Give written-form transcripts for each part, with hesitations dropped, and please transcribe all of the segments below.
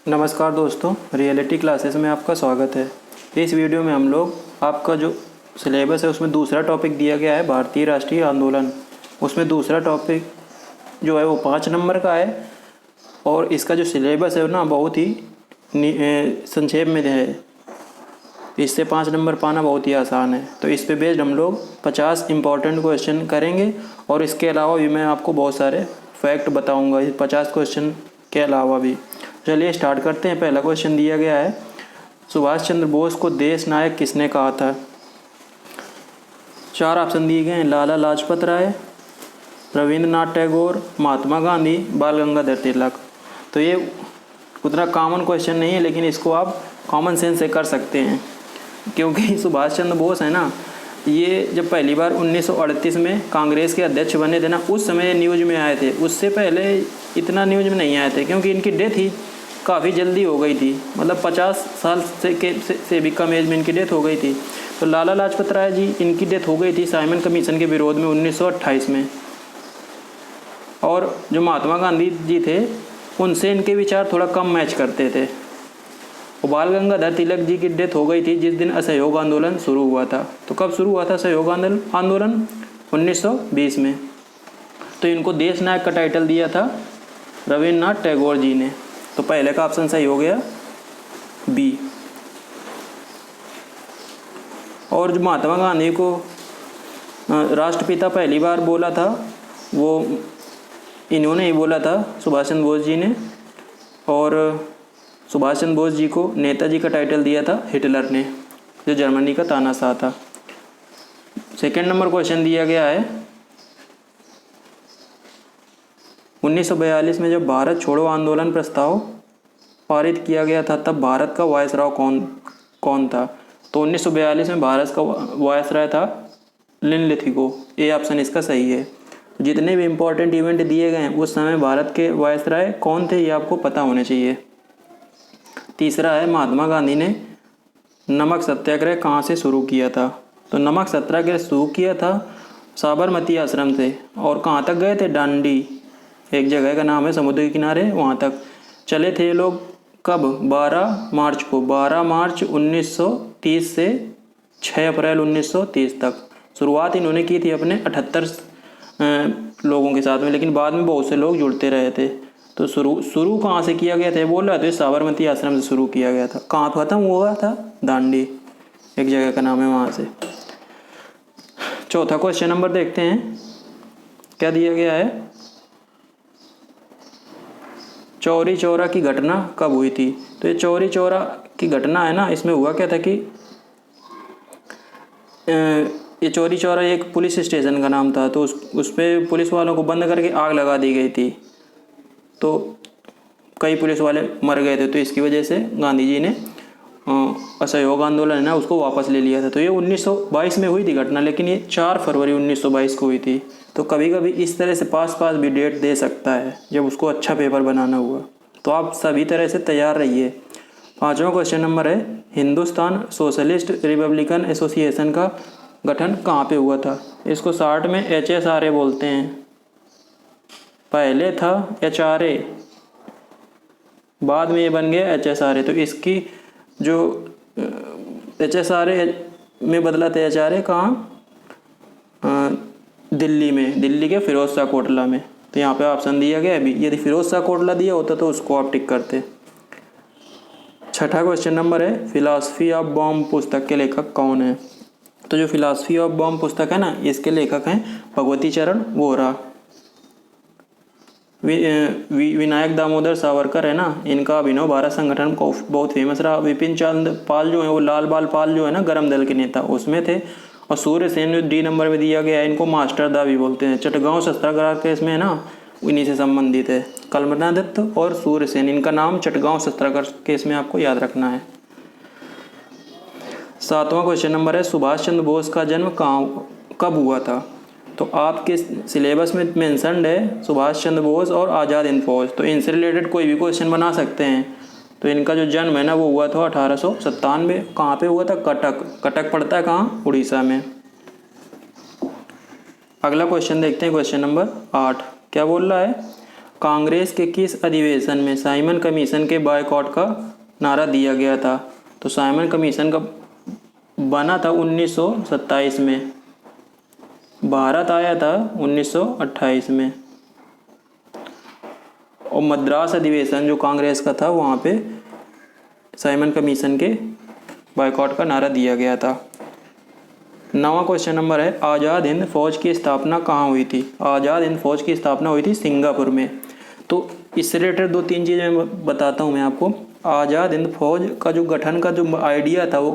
नमस्कार दोस्तों, reality classes में आपका स्वागत है। इस वीडियो में हम लोग आपका जो सिलेबस है उसमें दूसरा टॉपिक दिया गया है भारतीय राष्ट्रीय आंदोलन। उसमें दूसरा टॉपिक जो है वो 5 नंबर का है और इसका जो सिलेबस है ना बहुत ही संक्षेप में है। इससे 5 नंबर पाना बहुत ही आसान है। तो इस पे बेस्ड हम लोग 50 इम्पॉर्टेंट क्वेश्चन करेंगे और इसके अलावा भी मैं आपको बहुत सारे फैक्ट बताऊँगा इस 50 क्वेश्चन के अलावा भी। चलिए स्टार्ट करते हैं। पहला क्वेश्चन दिया गया है, सुभाष चंद्र बोस को देश नायक किसने कहा था? 4 ऑप्शन दिए गए हैं, लाला लाजपत राय, रविंद्रनाथ टैगोर, महात्मा गांधी, बाल गंगाधर तिलक। तो ये उतना कॉमन क्वेश्चन नहीं है, लेकिन इसको आप कॉमन सेंस से कर सकते हैं, क्योंकि सुभाष चंद्र बोस है ना, ये जब पहली बार 1938 में कांग्रेस के अध्यक्ष बने थे ना, उस समय न्यूज़ में आए थे। उससे पहले इतना न्यूज़ में नहीं आए थे, क्योंकि इनकी डेथ ही काफ़ी जल्दी हो गई थी। मतलब 50 साल से भी कम एज में इनकी डेथ हो गई थी। तो लाला लाजपत राय जी, इनकी डेथ हो गई थी साइमन कमीशन के विरोध में 1928 में। और जो महात्मा गांधी जी थे, उनसे इनके विचार थोड़ा कम मैच करते थे। और बाल गंगाधर तिलक जी की डेथ हो गई थी जिस दिन असहयोग आंदोलन शुरू हुआ था। तो कब शुरू हुआ था असहयोग आंदोलन? 1920 में। तो इनको देश नायक का टाइटल दिया था रविन्द्रनाथ टैगोर जी ने। तो पहले का ऑप्शन सही हो गया बी। और जो महात्मा गांधी को राष्ट्रपिता पहली बार बोला था, वो इन्होंने ही बोला था, सुभाष चंद्र बोस जी ने। और सुभाष चंद्र बोस जी को नेताजी का टाइटल दिया था हिटलर ने, जो जर्मनी का तानाशाह था। सेकंड नंबर क्वेश्चन दिया गया है, 1942 में जब भारत छोड़ो आंदोलन प्रस्ताव पारित किया गया था, तब भारत का वायसराय कौन था? तो 1942 में भारत का वायसराय था लिनलिथिगो। ये ऑप्शन इसका सही है। जितने भी इम्पोर्टेंट इवेंट दिए गए हैं उस समय भारत के वायसराय कौन थे, ये आपको पता होने चाहिए। तीसरा है, महात्मा गांधी ने नमक सत्याग्रह कहाँ से शुरू किया था? तो नमक सत्याग्रह शुरू किया था साबरमती आश्रम से। और कहाँ तक गए थे? डांडी, एक जगह का नाम है समुद्र के किनारे, वहाँ तक चले थे ये लोग। कब? 12 मार्च को। 12 मार्च 1930 से 6 अप्रैल 1930 तक। शुरुआत इन्होंने की थी अपने 78 लोगों के साथ में, लेकिन बाद में बहुत से लोग जुड़ते रहे थे। तो शुरू कहाँ से किया गया था बोल रहा था, साबरमती आश्रम से शुरू किया गया था। कहाँ खत्म हुआ था? दांडी, एक जगह का नाम है, वहाँ से। चौथा क्वेश्चन नंबर देखते हैं, क्या दिया गया है, चौरी चौरा की घटना कब हुई थी? तो ये चौरी चौरा की घटना है ना, इसमें हुआ क्या था कि ये चौरी चौरा एक पुलिस स्टेशन का नाम था। तो उस पर पुलिस वालों को बंद करके आग लगा दी गई थी। तो कई पुलिस वाले मर गए थे। तो इसकी वजह से गांधी जी ने असहयोग आंदोलन है ना, उसको वापस ले लिया था। तो ये 1922 में हुई थी घटना, लेकिन ये 4 फरवरी 1922 को हुई थी। तो कभी कभी इस तरह से पास भी डेट दे सकता है जब उसको अच्छा पेपर बनाना हुआ। तो आप सभी तरह से तैयार रहिए। 5वां क्वेश्चन नंबर है, हिंदुस्तान सोशलिस्ट रिपब्लिकन एसोसिएशन का गठन कहाँ पे हुआ था? इसको शॉर्ट में HSRA बोलते हैं। पहले था HRA, बाद में ये बन गया HSRA। तो इसकी जो HSRA में बदला था HRA कहाँ? दिल्ली में, दिल्ली के फिरोज शाह कोटला में। तो यहाँ पे ऑप्शन दिया गया है बी। यदि फिरोज शाह कोटला दिया होता तो उसको आप टिक करते। 6ठा क्वेश्चन नंबर है, फिलॉसफी ऑफ बॉम्ब पुस्तक के लेखक कौन है? तो जो फिलॉसफी ऑफ बॉम्ब पुस्तक है ना, इसके लेखक हैं भगवती चरण वोहरा। विनायक दामोदर सावरकर है ना, इनका अभिनव भारत संगठन को बहुत फेमस रहा। विपिन चंद्र पाल जो है, वो लाल बाल पाल जो है ना, गरम दल के नेता, उसमें थे। और सूर्य सेन जो डी नंबर में दिया गया है, इनको मास्टर दा भी बोलते हैं। चटगांव सत्याग्रह केस में है ना, इन्हीं से संबंधित है। कल्पना दत्त और सूर्य सेन, इनका नाम चटगांव सत्याग्रह केस में आपको याद रखना है। 7वां क्वेश्चन नंबर है, सुभाष चंद्र बोस का जन्म कब हुआ था? तो आपके सिलेबस में मेंशन्ड है सुभाष चंद्र बोस और आज़ाद हिंद फौज। तो इनसे रिलेटेड कोई भी क्वेश्चन बना सकते हैं। तो इनका जो जन्म है ना, वो हुआ था 1897। कहाँ पे हुआ था? कटक पड़ता है कहाँ? उड़ीसा में। अगला क्वेश्चन देखते हैं, क्वेश्चन नंबर 8। क्या बोल रहा है? कांग्रेस के किस अधिवेशन में साइमन कमीशन के बायकॉट का नारा दिया गया था? तो साइमन कमीशन का बना था 1927 में, भारत आया था 1928 में। और मद्रास अधिवेशन जो कांग्रेस का था वहाँ पे साइमन कमीशन के बायकॉट का नारा दिया गया था। 9वां क्वेश्चन नंबर है, आज़ाद हिंद फौज की स्थापना कहाँ हुई थी? आज़ाद हिंद फौज की स्थापना हुई थी सिंगापुर में। तो इससे रिलेटेड 2-3 चीज़ें मैं बताता हूँ मैं आपको। आज़ाद हिंद फौज का जो गठन का जो आइडिया था वो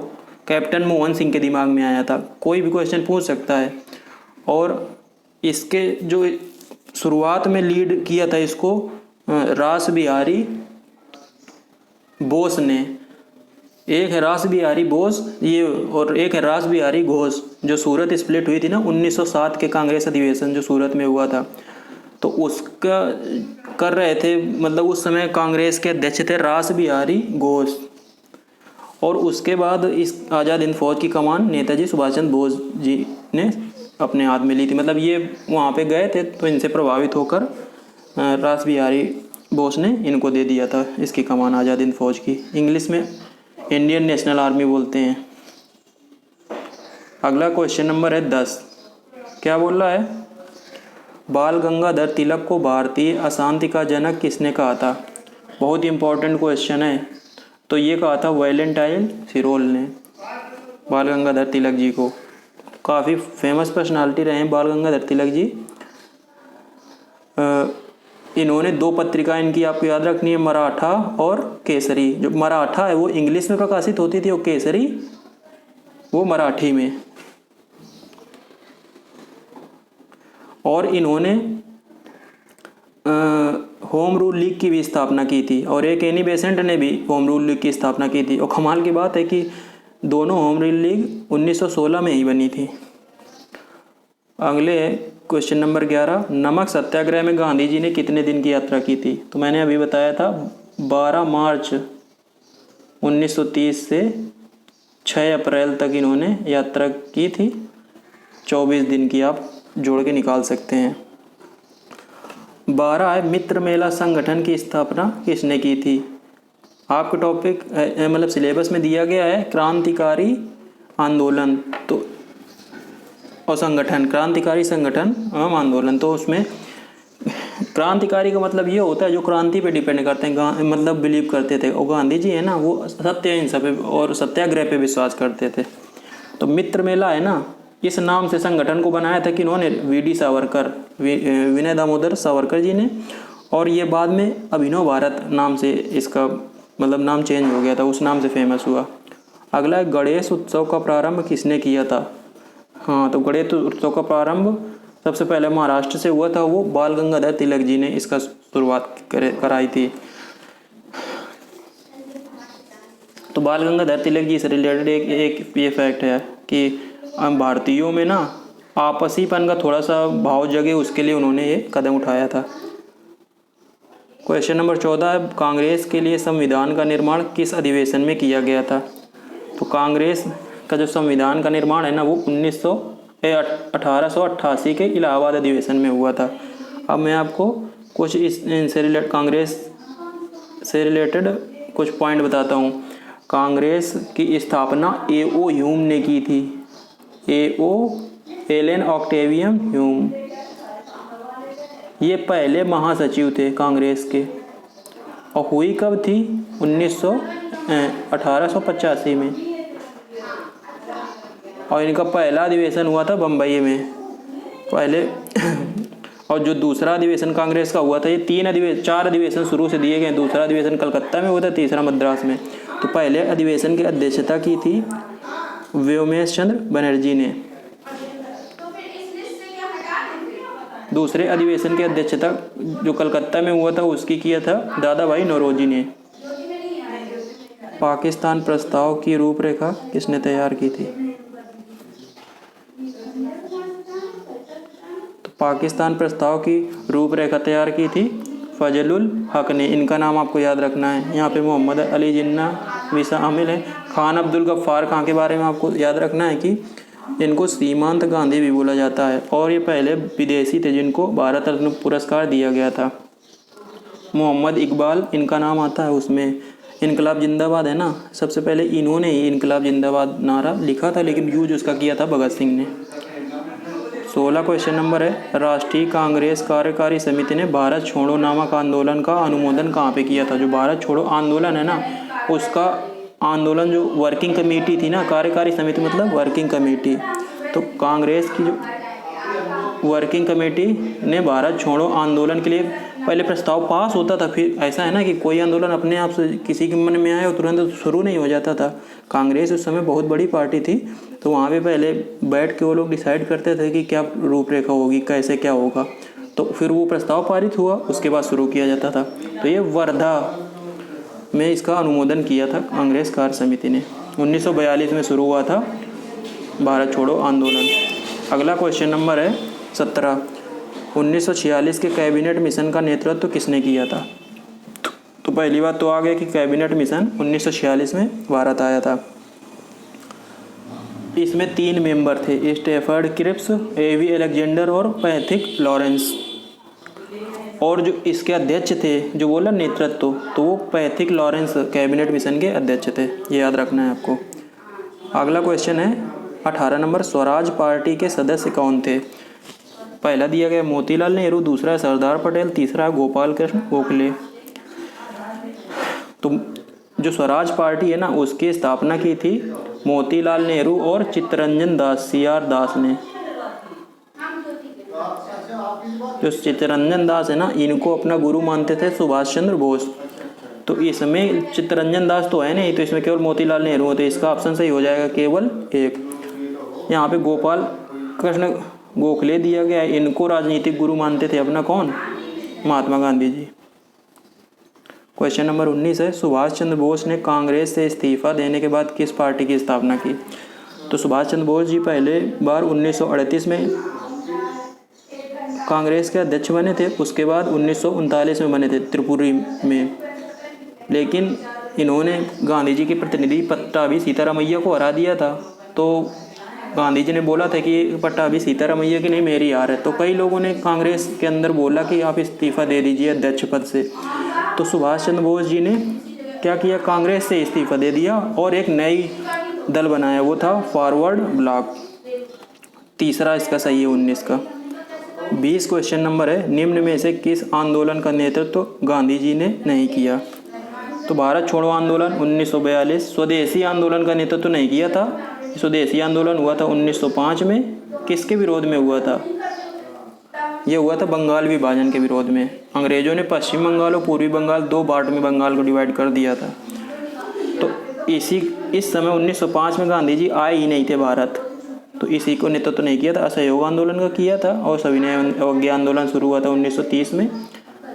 कैप्टन मोहन सिंह के दिमाग में आया था। कोई भी क्वेश्चन पूछ सकता है। और इसके जो शुरुआत में लीड किया था इसको रास बिहारी बोस ने। एक है रास बिहारी बोस ये, और एक है रास बिहारी घोष। जो सूरत स्प्लिट हुई थी ना 1907 के कांग्रेस अधिवेशन जो सूरत में हुआ था, तो उसका कर रहे थे, मतलब उस समय कांग्रेस के अध्यक्ष थे रास बिहारी घोष। और उसके बाद इस आज़ाद हिंद फौज की कमान नेताजी सुभाष चंद्र बोस जी ने अपने हाथ में ली थी। मतलब ये वहाँ पे गए थे तो इनसे प्रभावित होकर रास बिहारी बोस ने इनको दे दिया था इसकी कमान आज़ाद हिंद फौज की। इंग्लिश में इंडियन नेशनल आर्मी बोलते हैं। अगला क्वेश्चन नंबर है 10। क्या बोल रहा है? बाल गंगाधर तिलक को भारतीय अशांति का जनक किसने कहा था? बहुत ही इंपॉर्टेंट क्वेश्चन है। तो ये कहा था वैलेंटाइन सिरोल ने बाल गंगाधर तिलक जी को। काफ़ी फेमस पर्सनालिटी रहे हैं बाल गंगाधर तिलक जी। इन्होंने 2 पत्रिका इनकी आपको याद रखनी है, मराठा और केसरी। जो मराठा है वो इंग्लिश में प्रकाशित होती थी और केसरी वो मराठी में। और इन्होंने होम रूल लीग की भी स्थापना की थी, और एक एनी बेसेंट ने भी होम रूल लीग की स्थापना की थी। और कमाल की बात है कि दोनों होम रूल लीग 1916 में ही बनी थी। अगले क्वेश्चन नंबर 11, नमक सत्याग्रह में गांधी जी ने कितने दिन की यात्रा की थी? तो मैंने अभी बताया था 12 मार्च 1930 से 6 अप्रैल तक इन्होंने यात्रा की थी। 24 दिन की आप जोड़ के निकाल सकते हैं। 12 है, मित्र मेला संगठन की स्थापना किसने की थी? आपका टॉपिक मतलब सिलेबस में दिया गया है क्रांतिकारी आंदोलन तो और संगठन, क्रांतिकारी संगठन एवं आंदोलन। तो उसमें क्रांतिकारी का मतलब ये होता है जो क्रांति पे डिपेंड करते हैं, मतलब बिलीव करते थे। और गांधी जी है ना वो सत्य अहिंसा पे और सत्याग्रह पे विश्वास करते थे। तो मित्र मेला है ना, इस नाम से संगठन को बनाया था कि इन्होंने वी.डी. सावरकर, विनय दामोदर सावरकर जी ने। और ये बाद में अभिनव भारत नाम से इसका मतलब नाम चेंज हो गया था, उस नाम से फेमस हुआ। अगला है, गणेश उत्सव का प्रारंभ किसने किया था? हाँ, तो गणेश उत्सव का प्रारंभ सबसे पहले महाराष्ट्र से हुआ था, वो बाल गंगाधर तिलक जी ने इसका शुरुआत कराई थी। तो बाल गंगाधर तिलक जी से रिलेटेड एक ये फैक्ट है कि हम भारतीयों में ना आपसीपन का थोड़ा सा भाव जगे, उसके लिए उन्होंने ये कदम उठाया था। क्वेश्चन नंबर 14 है, कांग्रेस के लिए संविधान का निर्माण किस अधिवेशन में किया गया था? तो कांग्रेस का जो संविधान का निर्माण है ना वो 1888 के इलाहाबाद अधिवेशन में हुआ था। अब मैं आपको कुछ इनसे रिलेटेड कांग्रेस से रिलेटेड कुछ पॉइंट बताता हूँ। कांग्रेस की स्थापना A.O. ह्यूम ने की थी। A.O. एलन ऑक्टेवियम ह्यूम, ये पहले महासचिव थे कांग्रेस के। और हुई कब थी? 1885 में। और इनका पहला अधिवेशन हुआ था बम्बई में पहले। और जो दूसरा अधिवेशन कांग्रेस का हुआ था, ये 4 अधिवेशन शुरू से दिए गए। दूसरा अधिवेशन कलकत्ता में हुआ था, तीसरा मद्रास में। तो पहले अधिवेशन की अध्यक्षता की थी व्योमेश चंद्र बनर्जी ने। दूसरे अधिवेशन की अध्यक्षता जो कलकत्ता में हुआ था उसकी किया था दादा भाई नौरोजी ने। पाकिस्तान प्रस्ताव की रूपरेखा किसने तैयार की थी? तो पाकिस्तान प्रस्ताव की रूपरेखा तैयार की थी फजलुल हक ने। इनका नाम आपको याद रखना है। यहाँ पे मोहम्मद अली जिन्ना भी शामिल है। खान अब्दुल गफ्फार खां के बारे में आपको याद रखना है कि इनको सीमांत गांधी भी बोला जाता है। और ये पहले विदेशी थे जिनको भारत रत्न पुरस्कार दिया गया था। मोहम्मद इकबाल इनका नाम आता है उसमें। इनकलाब जिंदाबाद है ना, सबसे पहले इन्होंने ही इनकलाब जिंदाबाद नारा लिखा था, लेकिन यूज उसका किया था भगत सिंह ने। 16 क्वेश्चन नंबर है, राष्ट्रीय कांग्रेस कार्यकारी समिति ने भारत छोड़ो नामक आंदोलन का अनुमोदन कहाँ पे किया था? जो भारत छोड़ो आंदोलन है ना, उसका आंदोलन जो वर्किंग कमेटी थी ना, कार्यकारी समिति मतलब वर्किंग कमेटी, तो कांग्रेस की जो वर्किंग कमेटी ने भारत छोड़ो आंदोलन के लिए पहले प्रस्ताव पास होता था, फिर ऐसा है ना कि कोई आंदोलन अपने आप से किसी के मन में आए और तुरंत शुरू नहीं हो जाता था। कांग्रेस उस समय बहुत बड़ी पार्टी थी, तो वहाँ पे पहले बैठ के वो लोग डिसाइड करते थे कि क्या रूपरेखा होगी, कैसे क्या होगा, तो फिर वो प्रस्ताव पारित हुआ, उसके बाद शुरू किया जाता था। तो ये वर्धा में इसका अनुमोदन किया था कांग्रेस कार्य समिति ने। 1942 में शुरू हुआ था भारत छोड़ो आंदोलन। अगला क्वेश्चन नंबर है 17, 1946 के कैबिनेट मिशन का नेतृत्व किसने किया था? तो पहली बात तो आ गया कि कैबिनेट मिशन 1946 में भारत आया था। इसमें 3 मेंबर थे, स्टैफर्ड क्रिप्स, एवी अलेक्जेंडर और पैथिक लॉरेंस। और जो इसके अध्यक्ष थे, जो बोला नेतृत्व, तो वो पैथिक लॉरेंस कैबिनेट मिशन के अध्यक्ष थे, ये याद रखना है आपको। अगला क्वेश्चन है 18 नंबर, स्वराज पार्टी के सदस्य कौन थे? पहला दिया गया मोतीलाल नेहरू, दूसरा सरदार पटेल, तीसरा गोपाल कृष्ण गोखले। तो जो स्वराज पार्टी है ना, उसकी स्थापना की थी मोतीलाल नेहरू और चित्तरंजन दास, CR दास ने। जो चित्तरंजन दास है ना, इनको अपना गुरु मानते थे सुभाष चंद्र बोस। तो इसमें चित्तरंजन दास तो है नहीं, तो इसमें केवल मोतीलाल नेहरू होते, इसका ऑप्शन सही हो जाएगा केवल 1। यहाँ पे गोपाल कृष्ण गोखले दिया गया है, इनको राजनीतिक गुरु मानते थे अपना कौन? महात्मा गांधी जी। क्वेश्चन नंबर 19 है, सुभाष चंद्र बोस ने कांग्रेस से इस्तीफा देने के बाद किस पार्टी की स्थापना की? तो सुभाष चंद्र बोस जी पहले बार 1938 में कांग्रेस के अध्यक्ष बने थे, उसके बाद 1939 में बने थे त्रिपुरी में, लेकिन इन्होंने गांधी जी के प्रतिनिधि पट्टाभी सीतारामैया को हरा दिया था। तो गांधी जी ने बोला था कि पट्टाभी सीतारामैया की नहीं, मेरी हार है। तो कई लोगों ने कांग्रेस के अंदर बोला कि आप इस्तीफा दे दीजिए अध्यक्ष पद से। तो सुभाष चंद्र बोस जी ने क्या किया, कांग्रेस से इस्तीफा दे दिया और एक नई दल बनाया, वो था फॉरवर्ड ब्लॉक। तीसरा इसका सही है 19 का। 20 क्वेश्चन नंबर है, निम्न में से किस आंदोलन का नेतृत्व गांधी जी ने नहीं किया? तो भारत छोड़ो आंदोलन 1942, स्वदेशी आंदोलन का नेतृत्व नहीं किया था। स्वदेशी आंदोलन हुआ था 1905 में, किसके विरोध में हुआ था? यह हुआ था बंगाल विभाजन के विरोध में। अंग्रेजों ने पश्चिम बंगाल और पूर्वी बंगाल 2 पार्ट में बंगाल को डिवाइड कर दिया था। तो इस समय 1905 में गांधी जी आए ही नहीं थे भारत, तो इसी को नेतृत्व नहीं किया था। असहयोग आंदोलन का किया था, और सविनय अवज्ञा आंदोलन शुरू हुआ था 1930 में,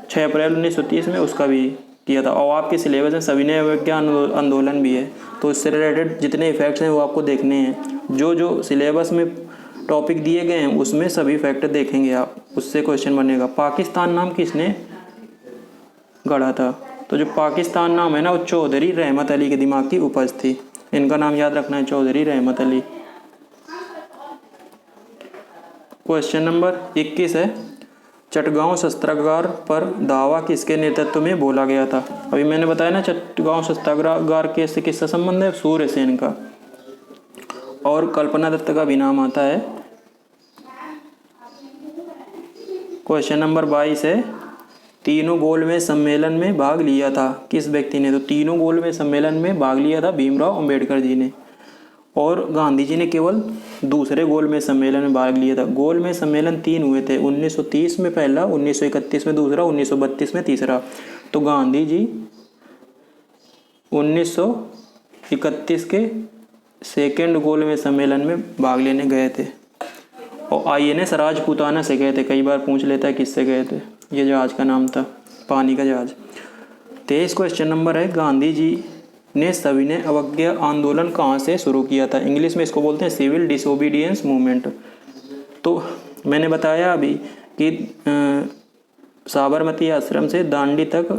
6 अप्रैल 1930 में, उसका भी किया था। और आपके सिलेबस में सविनय अवज्ञा आंदोलन भी है, तो इससे रिलेटेड जितने इफेक्ट्स हैं वो आपको देखने हैं। जो सिलेबस में टॉपिक दिए गए हैं उसमें सभी फैक्टर देखेंगे आप, उससे क्वेश्चन बनेगा। पाकिस्तान नाम किसने गढ़ा था? तो जो पाकिस्तान नाम है ना, वो चौधरी रहमत अली के दिमाग की उपज थी। इनका नाम याद रखना है, चौधरी रहमत अली। क्वेश्चन नंबर 21 है, चटगांव शस्त्रागार पर दावा किसके नेतृत्व में बोला गया था? अभी मैंने बताया ना, चटगांव शस्त्रागार के से किसका संबंध है? सूर्य सेन का। और कल्पना दत्त का भी नाम आता है। क्वेश्चन नंबर 22 है, तीनों गोलमेज सम्मेलन में भाग लिया था किस व्यक्ति ने? तो तीनों गोलमेज सम्मेलन में भाग लिया था भीमराव अंबेडकर जी ने, और गांधी जी ने केवल दूसरे गोलमेज सम्मेलन में भाग लिया था। गोलमेज सम्मेलन 3 हुए थे, 1930 में पहला, 1931 में दूसरा, 1932 में तीसरा। तो गांधी जी 1931 के सेकेंड गोलमेज सम्मेलन में भाग लेने गए थे, और INS राजपूताना से गए थे। कई बार पूछ लेता है किससे गए थे, ये जहाज का नाम था, पानी का जहाज। 23 क्वेश्चन नंबर है, गांधी जी ने सविनय अवज्ञा आंदोलन कहाँ से शुरू किया था? इंग्लिश में इसको बोलते हैं सिविल डिसोबीडियंस मूवमेंट। तो मैंने बताया अभी कि साबरमती आश्रम से दांडी तक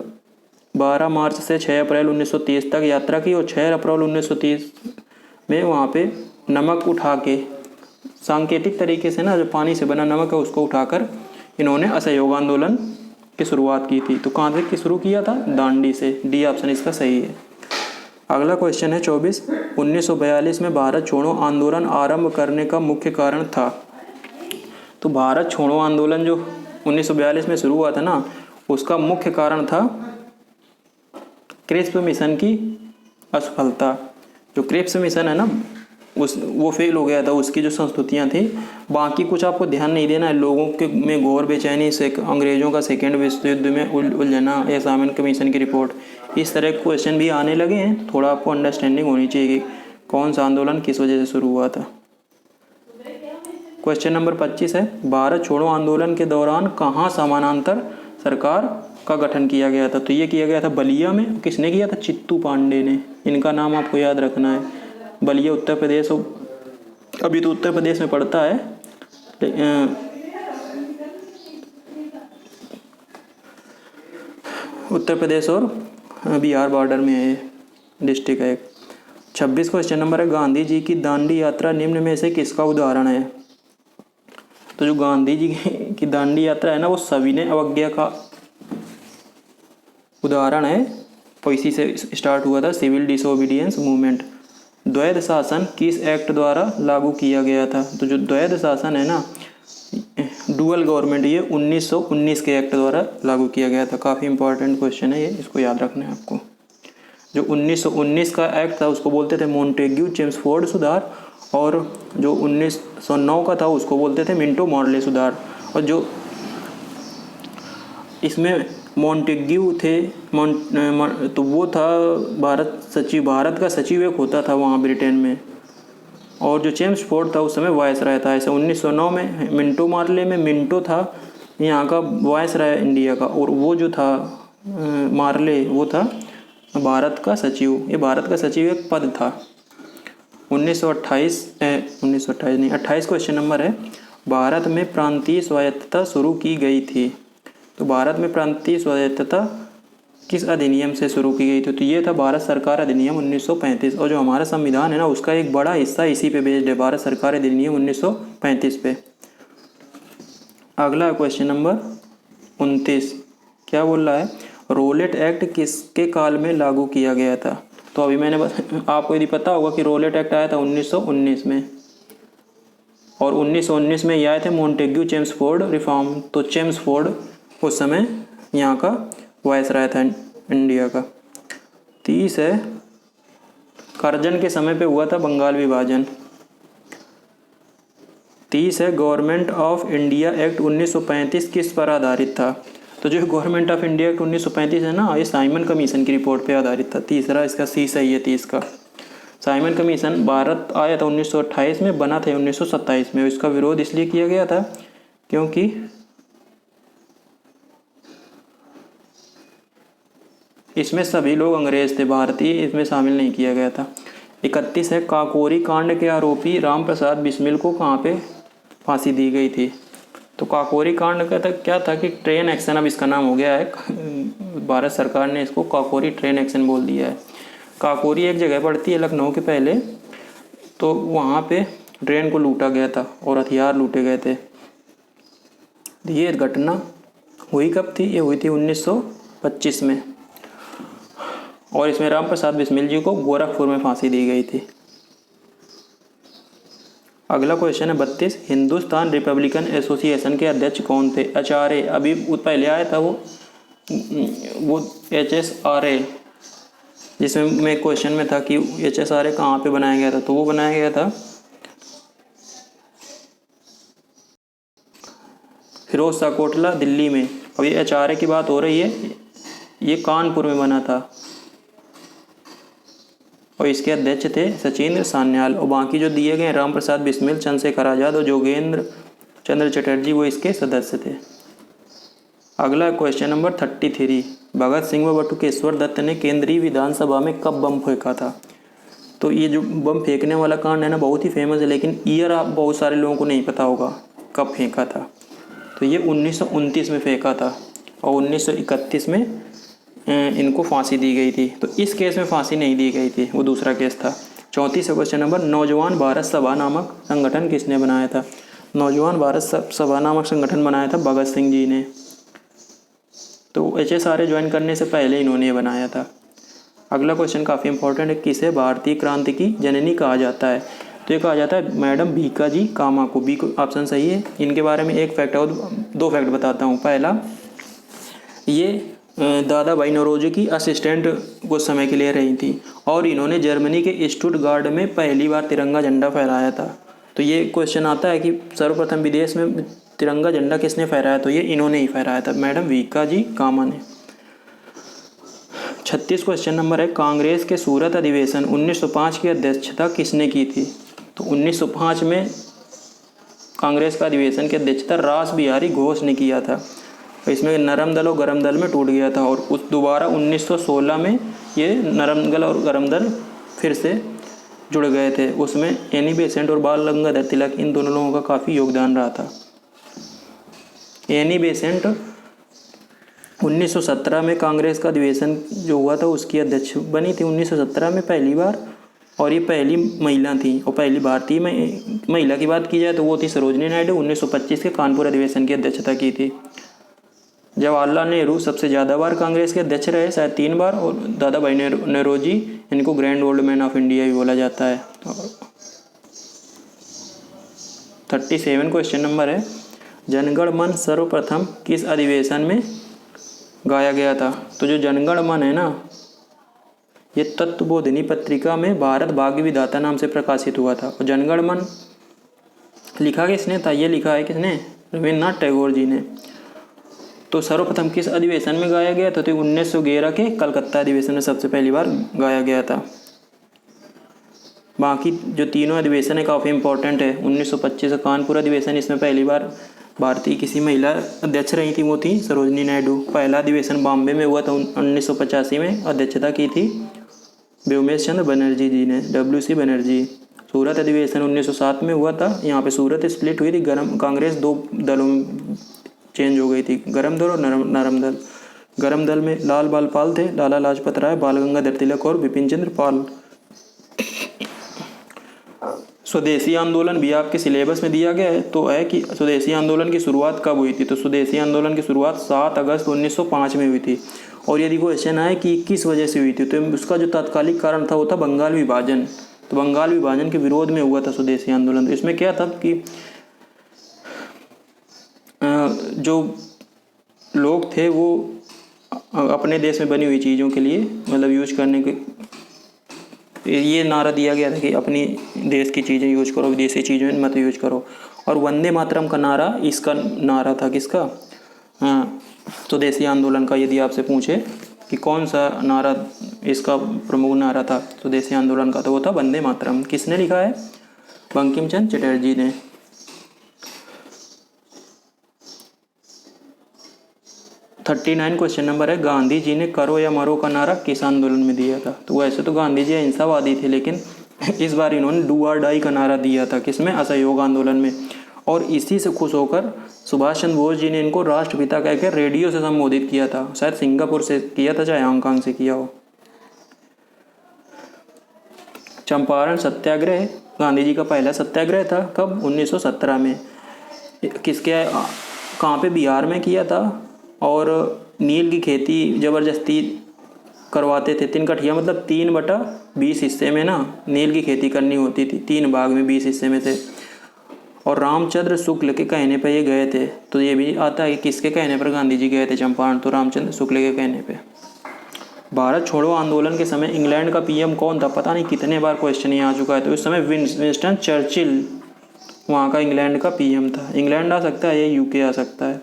12 मार्च से 6 अप्रैल 1930 तक यात्रा की, और 6 अप्रैल 1930 में वहाँ पे नमक उठा के, सांकेतिक तरीके से ना, जो पानी से बना नमक है उसको उठाकर इन्होंने असहयोग आंदोलन की शुरुआत की थी। तो कहाँ से शुरू किया था? दांडी से। डी ऑप्शन इसका सही है। अगला क्वेश्चन है 24, 1942 में भारत छोड़ो आंदोलन आरंभ करने का मुख्य कारण था। तो भारत छोड़ो आंदोलन जो 1942 में शुरू हुआ था ना, उसका मुख्य कारण था क्रिप्स मिशन की असफलता। जो क्रिप्स मिशन है ना, वो फेल हो गया था। उसकी जो संस्तुतियाँ थी, बाकी कुछ आपको ध्यान नहीं देना है। लोगों के में घोर बेचैनी से अंग्रेजों का सेकेंड विश्व युद्ध में उलझना, या साइमन कमीशन की रिपोर्ट, इस तरह के क्वेश्चन भी आने लगे हैं। थोड़ा आपको अंडरस्टैंडिंग होनी चाहिए कि कौन सा आंदोलन किस वजह से शुरू हुआ था। क्वेश्चन नंबर 25 है, भारत छोड़ो आंदोलन के दौरान कहाँ समानांतर सरकार का गठन किया गया था? तो ये किया गया था बलिया में। किसने किया था? चित्तू पांडे ने। इनका नाम आपको याद रखना है। बलिया उत्तर प्रदेश, अभी तो उत्तर प्रदेश में पड़ता है, उत्तर प्रदेश और बिहार बॉर्डर में है, डिस्ट्रिक्ट है। 26 क्वेश्चन नंबर है, गांधी जी की दांडी यात्रा निम्न में से किसका उदाहरण है? तो जो गांधी जी की दांडी यात्रा है ना, वो सविनय अवज्ञा का उदाहरण है, और इसी से स्टार्ट हुआ था सिविल डिसोबीडियंस मूवमेंट। द्वैध शासन किस एक्ट द्वारा लागू किया गया था? तो जो द्वैध शासन है ना, डुअल गवर्नमेंट, ये 1919 के एक्ट द्वारा लागू किया गया था। काफ़ी इंपॉर्टेंट क्वेश्चन है ये, इसको याद रखना है आपको। जो 1919 का एक्ट था उसको बोलते थे मॉन्टेग्यू चेम्सफोर्ड सुधार, और जो 1909 का था उसको बोलते थे मिंटो मॉर्ले सुधार। और जो इसमें मॉन्टेग्यू थे, तो वो था भारत का सचिव एक होता था वहाँ ब्रिटेन में, और जो चेम्सफोर्ड था उस समय वायसराय था। ऐसे 1909 में मिंटो मार्ले में मिंटो था यहाँ का वायसराय इंडिया का, और वो जो था मार्ले, वो था भारत का सचिव। ये भारत का सचिव एक पद था। 28 क्वेश्चन नंबर है, भारत में प्रांतीय स्वायत्तता शुरू की गई थी। तो भारत में प्रांतीय स्वायत्तता किस अधिनियम से शुरू की गई थी? तो ये था भारत सरकार अधिनियम 1935, और जो हमारा संविधान है ना, उसका एक बड़ा हिस्सा इसी पे बेस्ड है, भारत सरकार अधिनियम 1935 पे। अगला क्वेश्चन नंबर 29, क्या बोल रहा है? रोलेट एक्ट किसके काल में लागू किया गया था? तो अभी मैंने आपको यदि पता होगा कि रोलेट एक्ट आया था 1919 में, और 1919 में ये आए थे मॉन्टेग्यू चेम्सफोर्ड रिफॉर्म। तो चेम्सफोर्ड उस समय यहाँ का वायसराय था इंडिया का। 30 है, करजन के समय पे हुआ था बंगाल विभाजन। 30 है, गवर्नमेंट ऑफ इंडिया एक्ट 1935 किस पर आधारित था? तो जो गवर्नमेंट ऑफ इंडिया एक्ट 1935 है ना, ये साइमन कमीशन की रिपोर्ट पे आधारित था। तीसरा इसका सी सही है 30 का। साइमन कमीशन भारत आया था 1928 में, बना था 1927 में। इसका विरोध इसलिए किया गया था क्योंकि इसमें सभी लोग अंग्रेज थे, भारतीय इसमें शामिल नहीं किया गया था। 31 है, काकोरी कांड के आरोपी राम प्रसाद बिस्मिल को कहाँ पे फांसी दी गई थी? तो काकोरी कांड का क्या था कि ट्रेन एक्शन, अब इसका नाम हो गया है, भारत सरकार ने इसको काकोरी ट्रेन एक्शन बोल दिया है। काकोरी एक जगह पड़ती है लखनऊ के पहले, तो वहाँ पे ट्रेन को लूटा गया था और हथियार लूटे गए थे। ये घटना हुई कब थी? ये हुई थी 1925 में, और इसमें राम प्रसाद बिस्मिल जी को गोरखपुर में फांसी दी गई थी। अगला क्वेश्चन है 32, हिंदुस्तान रिपब्लिकन एसोसिएशन के अध्यक्ष कौन थे? HRA, अभी पहले आया था वो HSRA, जिसमें क्वेश्चन में था कि HSRA कहाँ पे बनाया गया था? तो वो बनाया गया था फिरोज शाह कोटला, दिल्ली में। अब ये HRA की बात हो रही है, ये कानपुर में बना था, और इसके अध्यक्ष थे सचिंद्र सान्याल। और बाकी जो दिए गए राम प्रसाद बिस्मिल, चंद्रशेखर आज़ाद और जोगेंद्र चंद्र चटर्जी, वो इसके सदस्य थे। अगला क्वेश्चन नंबर 33, भगत सिंह व बटुकेश्वर दत्त ने केंद्रीय विधानसभा में कब बम फेंका था? तो ये जो बम फेंकने वाला कांड है ना, बहुत ही फेमस है, लेकिन ईयर आप बहुत सारे लोगों को नहीं पता होगा कब फेंका था। तो ये 1929 में फेंका था, और 1931 में इनको फांसी दी गई थी। तो इस केस में फांसी नहीं दी गई थी, वो दूसरा केस था। 34 क्वेश्चन नंबर, नौजवान भारत सभा नामक संगठन किसने बनाया था? नौजवान भारत सभा नामक संगठन बनाया था भगत सिंह जी ने। तो HSRA ज्वाइन करने से पहले इन्होंने ये बनाया था। अगला क्वेश्चन काफ़ी इंपॉर्टेंट है, किसे भारतीय क्रांति की जननी कहा जाता है? तो ये कहा जाता है मैडम भीकाजी कामा को। बी ऑप्शन सही है। इनके बारे में एक फैक्ट और 2 फैक्ट बताता हूँ। पहला, ये दादा भाई नौरोजी की असिस्टेंट कुछ समय के लिए रही थी और इन्होंने जर्मनी के स्टुटगार्ट में पहली बार तिरंगा झंडा फहराया था। तो ये क्वेश्चन आता है कि सर्वप्रथम विदेश में तिरंगा झंडा किसने फहराया? तो ये इन्होंने ही फहराया था, मैडम भीकाजी कामा ने। 36 क्वेश्चन नंबर है, कांग्रेस के सूरत अधिवेशन 1905 की अध्यक्षता किसने की थी? तो 1905 में कांग्रेस का अधिवेशन की अध्यक्षता रास बिहारी घोष ने किया था। इसमें नरम दल और गरम दल में टूट गया था और उस दोबारा 1916 में ये नरम दल और गरम दल फिर से जुड़ गए थे। उसमें एनी बेसेंट और बाल गंगाधर तिलक, इन दोनों लोगों का काफ़ी योगदान रहा था। एनी बेसेंट 1917 में कांग्रेस का अधिवेशन जो हुआ था उसकी अध्यक्ष बनी थी 1917 में पहली बार, और ये पहली महिला थी। और पहली भारतीय महिला की बात की जाए तो वो थी सरोजनी नायडू, 1925 के कानपुर अधिवेशन की अध्यक्षता की थी। जवाहरलाल नेहरू सबसे ज़्यादा बार कांग्रेस के अध्यक्ष रहे, शायद 3 बार, और दादा भाई नौरोजी, इनको grand old man of India भी बोला जाता है। 37 क्वेश्चन नंबर है, जनगण मन सर्वप्रथम किस अधिवेशन में गाया गया था? तो जो जनगण मन है ना, ये तत्वबोधिनी पत्रिका में भारत भाग्य विधाता नाम से प्रकाशित हुआ था। और जनगण मन लिखा किसने था? ये लिखा है किसने? रविन्द्रनाथ टैगोर जी ने। तो सर्वप्रथम किस अधिवेशन में गाया गया था? तो 1911 के कलकत्ता अधिवेशन में सबसे पहली बार गाया गया था। बाकी जो तीनों अधिवेशन है काफ़ी इंपॉर्टेंट है। 1925 का कानपुर अधिवेशन, इसमें पहली बार भारतीय किसी महिला अध्यक्ष रही थी, वो थी सरोजनी नायडू। पहला अधिवेशन बॉम्बे में हुआ था 1985 में, अध्यक्षता की थी व्योमेश चंद्र बनर्जी जी ने, WC बनर्जी। सूरत अधिवेशन 1907 में हुआ था। यहाँ पे सूरत स्प्लिट हुई थी, कांग्रेस 2 दलों में चेंज हो गई थी, गरम दल और नरम दल। गरम दल में लाल बाल पाल थे, लाला लाजपत राय, बाल गंगाधर तिलक और बिपिन चंद्र पाल। स्वदेशी आंदोलन भी आपके सिलेबस में दिया गया है, तो है कि स्वदेशी आंदोलन की शुरुआत कब हुई थी? तो स्वदेशी आंदोलन की शुरुआत 7 अगस्त 1905 में हुई थी। और यदि क्वेश्चन आए कि किस वजह से हुई थी, तो उसका जो तात्कालिक कारण था वो था बंगाल विभाजन। तो बंगाल विभाजन के विरोध में हुआ था स्वदेशी आंदोलन। तो इसमें क्या था कि जो लोग थे वो अपने देश में बनी हुई चीज़ों के लिए मतलब यूज करने के, ये नारा दिया गया था कि अपनी देश की चीज़ें यूज करो, विदेशी चीज़ें मत यूज करो। और वंदे मातरम का नारा इसका नारा था, किसका? स्वदेशी आंदोलन का। यदि आपसे पूछे कि कौन सा नारा इसका प्रमुख नारा था स्वदेशी आंदोलन का, तो वो था वंदे मातरम। किसने लिखा है? बंकिम चंद्र चटर्जी ने। 39 क्वेश्चन नंबर है, गांधी जी ने करो या मरो का नारा किस आंदोलन में दिया था? तो वैसे तो गांधी जी अहिंसावादी थे, लेकिन इस बार इन्होंने डू और डाई का नारा दिया था। किसमें? असहयोग आंदोलन में। और इसी से खुश होकर सुभाष चंद्र बोस जी ने इनको राष्ट्रपिता कहकर रेडियो से संबोधित किया था। शायद सिंगापुर से किया था, चाहे हांगकांग से किया हो। चंपारण सत्याग्रह गांधी जी का पहला सत्याग्रह था। कब? 1917 में। किसके, कहाँ पे? बिहार में किया था। और नील की खेती ज़बरदस्ती करवाते थे। 3 कठिया मतलब 3/20 हिस्से में ना नील की खेती करनी होती थी, 3 भाग में 20 हिस्से में थे। और रामचंद्र शुक्ल के कहने पर ये गए थे। तो ये भी आता है कि किसके कहने पर गांधी जी गए थे चंपारण? तो रामचंद्र शुक्ल के कहने पे। भारत छोड़ो आंदोलन के समय इंग्लैंड का PM कौन था? पता नहीं कितने बार क्वेश्चन ये आ चुका है। तो इस समय विंस्टन चर्चिल वहाँ का इंग्लैंड का PM था। इंग्लैंड आ सकता है या UK आ सकता है।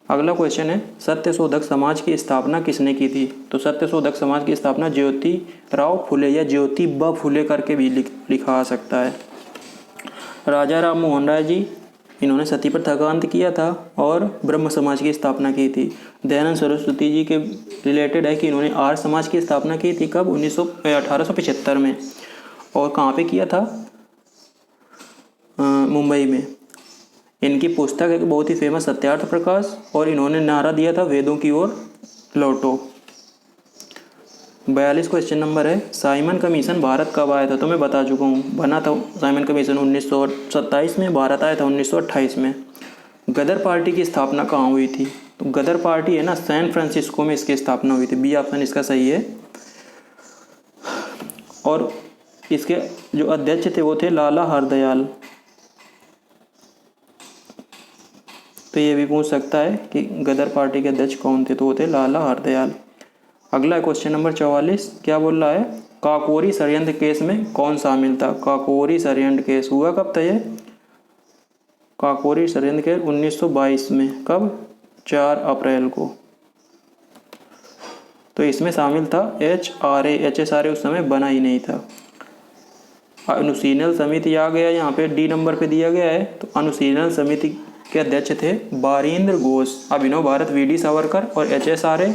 अगला क्वेश्चन है, सत्यशोधक समाज की स्थापना किसने की थी? तो सत्यशोधक समाज की स्थापना ज्योतिराव फुले या ज्योतिबा फुले करके भी लिखा आ सकता है। राजा राम मोहन राय जी, इन्होंने सती प्रथा का अंत किया था और ब्रह्म समाज की स्थापना की थी। दयानंद सरस्वती जी के रिलेटेड है कि इन्होंने आर्य समाज की स्थापना की थी। कब? 1875 में। और कहाँ पे किया था? मुंबई में। इनकी पुस्तक है बहुत ही फेमस सत्यार्थ प्रकाश, और इन्होंने नारा दिया था वेदों की ओर लौटो। 42 क्वेश्चन नंबर है, साइमन कमीशन भारत कब आया था? तो मैं बता चुका हूँ, बना था साइमन कमीशन 1927 में, भारत आया था 1928 में। गदर पार्टी की स्थापना कहाँ हुई थी? तो गदर पार्टी है ना, सैन फ्रांसिस्को में इसकी स्थापना हुई थी। बी ऑप्शन इसका सही है। और इसके जो अध्यक्ष थे वो थे लाला हरदयाल। तो ये भी पूछ सकता है कि गदर पार्टी के अध्यक्ष कौन थे, तो वो थे लाला हरदयाल। अगला क्वेश्चन नंबर 44 क्या बोल रहा है, काकोरी षड्यंत्र केस में कौन शामिल था। काकोरी षड्यंत्र केस हुआ कब था ये, काकोरी षड्यंत्र केस 1922 में, कब, 4 अप्रैल को। तो इसमें शामिल था HRA। HSRA उस समय बना ही नहीं था। अनुशीलन समिति आ गया यहाँ पे, डी नंबर पे दिया गया है। तो अनुशीलन समिति के अध्यक्ष थे बारिंद्र घोष, अभिनव भारत VD सावरकर। और HSRA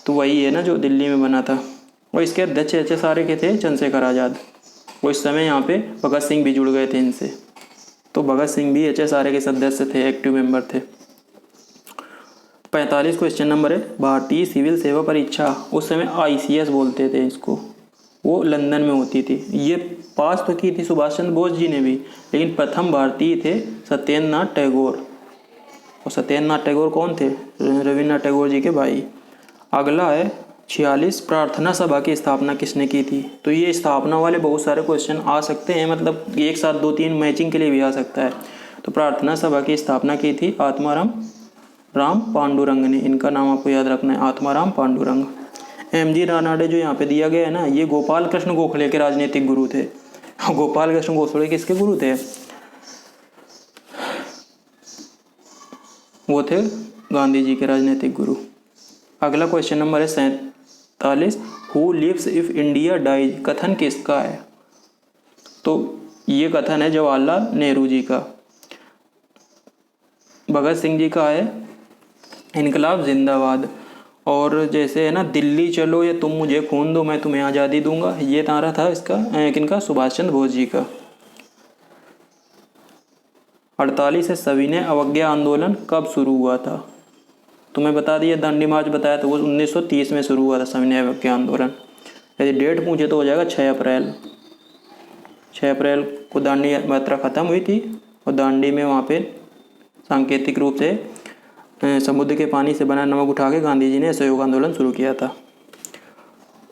तो वही है ना जो दिल्ली में बना था। और इसके अध्यक्ष HSRA के थे चंद्रशेखर आज़ाद। वो इस समय यहाँ पे भगत सिंह भी जुड़ गए थे इनसे। तो भगत सिंह भी HSRA के सदस्य थे, एक्टिव मेंबर थे। 45 क्वेश्चन नंबर है, भारतीय सिविल सेवा परीक्षा उस समय ICS बोलते थे इसको, वो लंदन में होती थी। ये पास तो की थी सुभाष चंद्र बोस जी ने भी, लेकिन प्रथम भारतीय थे सत्येंद्र नाथ टैगोर। और सत्येंद्र नाथ टैगोर कौन थे, रविन्द्रनाथ टैगोर जी के भाई। अगला है 46, प्रार्थना सभा की स्थापना किसने की थी। तो ये स्थापना वाले बहुत सारे क्वेश्चन आ सकते हैं, मतलब एक साथ 2-3 मैचिंग के लिए भी आ सकता है। तो प्रार्थना सभा की स्थापना की थी आत्माराम पांडुरंग ने। इनका नाम आपको याद रखना है, आत्माराम पांडुरंग। MG रानाडे जो यहाँ पे दिया गया है ना, ये गोपाल कृष्ण गोखले के राजनीतिक गुरु थे। गोपाल कृष्ण गोखले किसके गुरु थे, वो थे गांधी जी के राजनीतिक गुरु। अगला क्वेश्चन नंबर है 47, who lives if India dies कथन किसका है। तो ये कथन है जवाहरलाल नेहरू जी का। भगत सिंह जी का है इनकलाब जिंदाबाद। और जैसे है ना दिल्ली चलो या तुम मुझे खून दो मैं तुम्हें आज़ादी दूंगा, ये नारा था इसका किनका, सुभाष चंद्र बोस जी का। 48 है, सविनय अवज्ञा आंदोलन कब शुरू हुआ था। तो मैं बता दिया, दांडी मार्च बताया, तो वो 1930 में शुरू हुआ था सविनय अवज्ञा आंदोलन। यदि डेट पूछे तो हो जाएगा 6 अप्रैल। 6 अप्रैल को दांडी यात्रा खत्म हुई थी। और दांडी में वहाँ पे सांकेतिक रूप से समुद्र के पानी से बना नमक उठा के गांधी जी ने असहयोग आंदोलन शुरू किया था।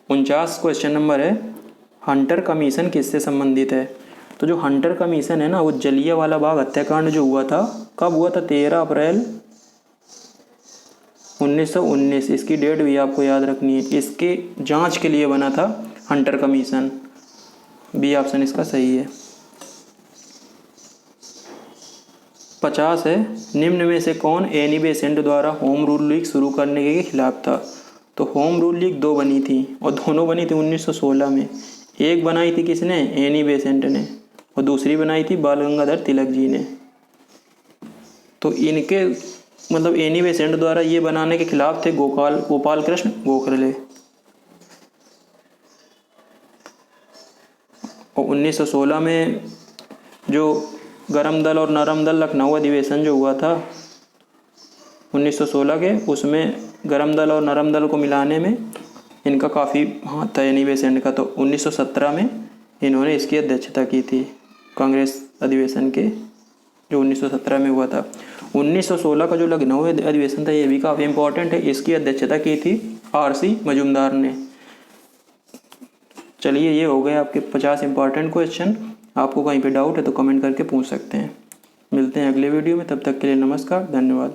49 क्वेश्चन नंबर है, हंटर कमीशन किससे संबंधित है। तो जो हंटर कमीशन है ना, वो जलियांवाला बाग हत्याकांड जो हुआ था, कब हुआ था, 13 अप्रैल 1919। इसकी डेट भी आपको याद रखनी है। इसके जांच के लिए बना था हंटर कमीशन। बी ऑप्शन इसका सही है। 50 है, निम्न में से कौन एनी बेसेंट द्वारा होम रूल लीग शुरू करने के खिलाफ था। तो होम रूल लीग 2 बनी थी, और दोनों बनी थी 1916 में। एक बनाई थी किसने, एनी बेसेंट ने, और दूसरी बनाई थी बाल गंगाधर तिलक जी ने। तो इनके मतलब एनी बेसेंट द्वारा ये बनाने के खिलाफ थे गोपाल कृष्ण गोखले। और 1916 में जो गरम दल और नरम दल लखनऊ अधिवेशन जो हुआ था 1916 के, उसमें गरम दल और नरम दल को मिलाने में इनका काफ़ी हाथ था एनी बेसेंट का। तो 1917 में इन्होंने इसकी अध्यक्षता की थी, कांग्रेस अधिवेशन के, जो 1917 में हुआ था। 1916 का जो लखनऊ अधिवेशन था ये भी काफ़ी इंपॉर्टेंट है, इसकी अध्यक्षता की थी RC मजूमदार ने। चलिए, ये हो गए आपके 50 इंपॉर्टेंट क्वेश्चन। आपको कहीं पे डाउट है तो कमेंट करके पूछ सकते हैं। मिलते हैं अगले वीडियो में, तब तक के लिए नमस्कार, धन्यवाद।